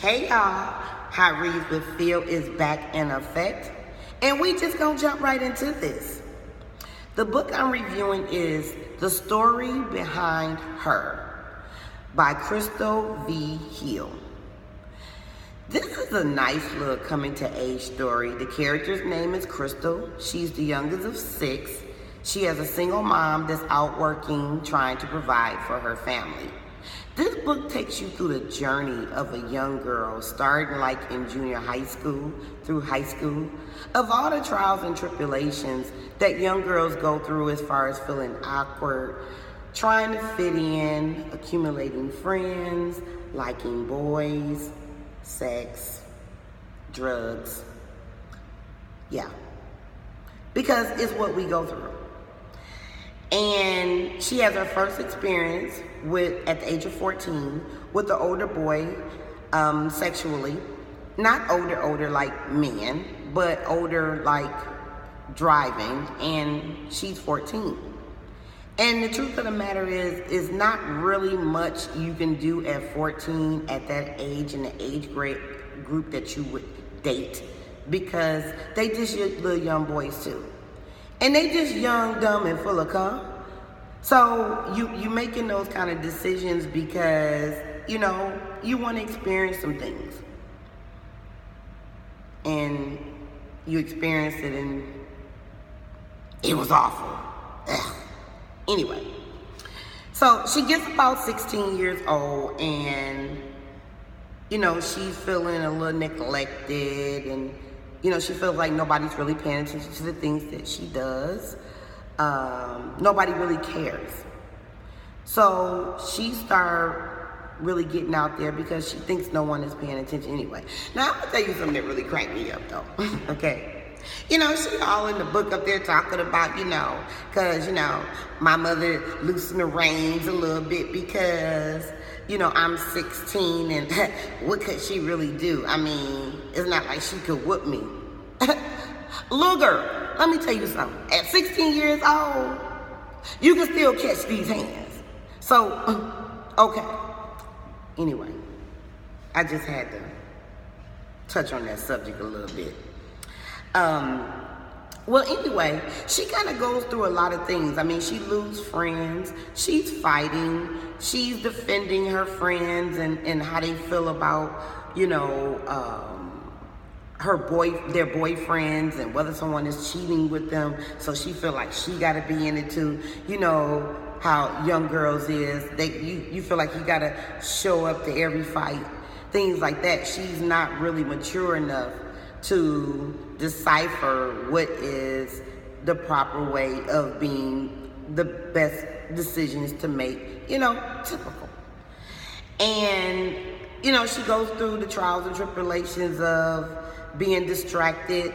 Hey y'all, Hot Reads with Phil is back in effect, and we just gonna jump right into this. The book I'm reviewing is The Story Behind Her by Krystol Hill. This is a nice little coming to age story. The character's name is Krystol. She's the youngest of 6. She has a single mom that's out working, trying to provide for her family. This book takes you through the journey of a young girl, starting like in junior high school, through high school, of all the trials and tribulations that young girls go through as far as feeling awkward, trying to fit in, accumulating friends, liking boys, sex, drugs. Yeah, because it's what we go through. And she has her first experience at the age of 14 with an older boy sexually. Not older like men, but older like driving, and she's 14. And the truth of the matter is not really much you can do at 14 at that age in the age group that you would date, because they just little young boys too. And they just young, dumb, and full of cum. So you making those kind of decisions because, you want to experience some things. And you experienced it and it was awful. Ugh. Anyway, so she gets about 16 years old and, she's feeling a little neglected and, she feels like nobody's really paying attention to the things that she does. Nobody really cares. So she started really getting out there because she thinks no one is paying attention anyway. Now, I'm going to tell you something that really cracked me up, though. Okay? She all in the book up there talking about, because, my mother loosened the reins a little bit because, I'm 16 and what could she really do? I mean, it's not like she could whoop me. Little girl, let me tell you something. At 16 years old, you can still catch these hands. So, okay. Anyway, I just had to touch on that subject a little bit. Well, anyway, she kind of goes through a lot of things. I mean, she loses friends, she's fighting, she's defending her friends and how they feel about, their boyfriends and whether someone is cheating with them. So she feel like she got to be in it too. How young girls is. You feel like you got to show up to every fight, things like that. She's not really mature enough to decipher what is the proper way of being the best decisions to make, typical. And, she goes through the trials and tribulations of being distracted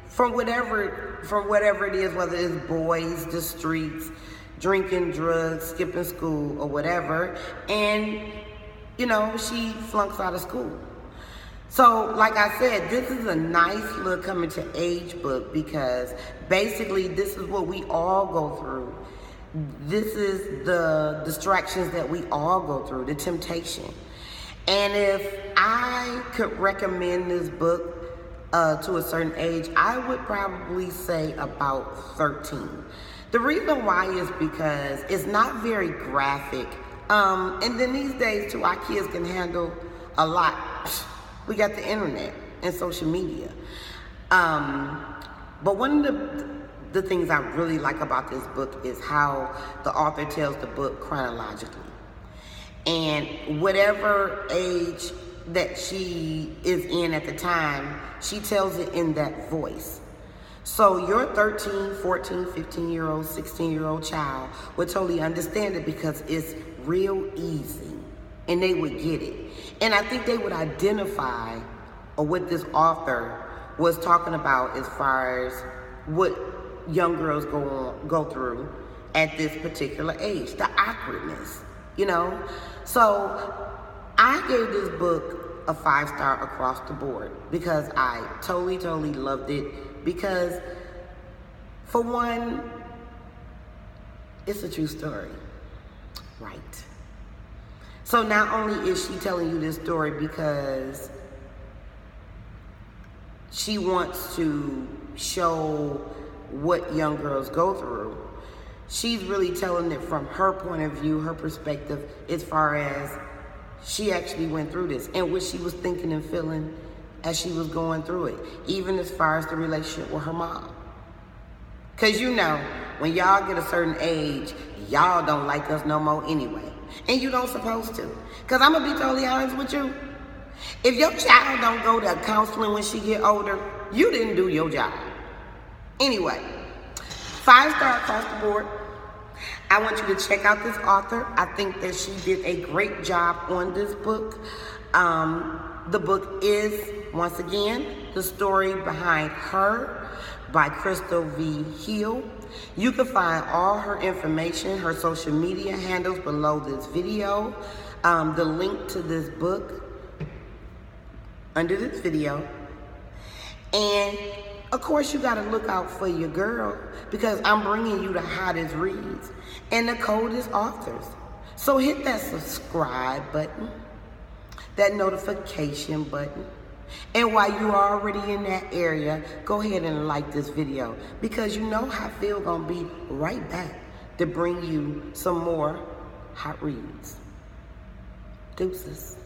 from whatever it is, whether it's boys, the streets, drinking, drugs, skipping school, or whatever. And, she flunks out of school. So, like I said, this is a nice little coming to age book because basically this is what we all go through. This is the distractions that we all go through, the temptation. And if I could recommend this book to a certain age, I would probably say about 13. The reason why is because it's not very graphic. And then these days too, our kids can handle a lot. We got the internet and social media. But one of the things I really like about this book is how the author tells the book chronologically. And whatever age that she is in at the time, she tells it in that voice. So your 13, 14, 15-year-old, 16-year-old child would totally understand it because it's real easy. And they would get it. And I think they would identify what this author was talking about as far as what young girls go through at this particular age, the awkwardness, So I gave this book a 5-star across the board because I totally loved it because, for one, it's a true story, right? So not only is she telling you this story because she wants to show what young girls go through, she's really telling it from her point of view, her perspective, as far as she actually went through this and what she was thinking and feeling as she was going through it, even as far as the relationship with her mom. Because you know, when y'all get a certain age, y'all don't like us no more anyway. And you don't supposed to. Because I'm going to be totally honest with you. If your child don't go to counseling when she get older, you didn't do your job. Anyway, 5-star across the board. I want you to check out this author. I think that she did a great job on this book. The book is, once again, The Story Behind Her by Krystol Hill. You can find all her information, her social media handles below this video. The link to this book under this video. And of course, you got to look out for your girl because I'm bringing you the hottest reads and the coldest authors. So hit that subscribe button, that notification button. And while you're already in that area, go ahead and like this video because you know how Phil gonna be right back to bring you some more hot reads. Deuces.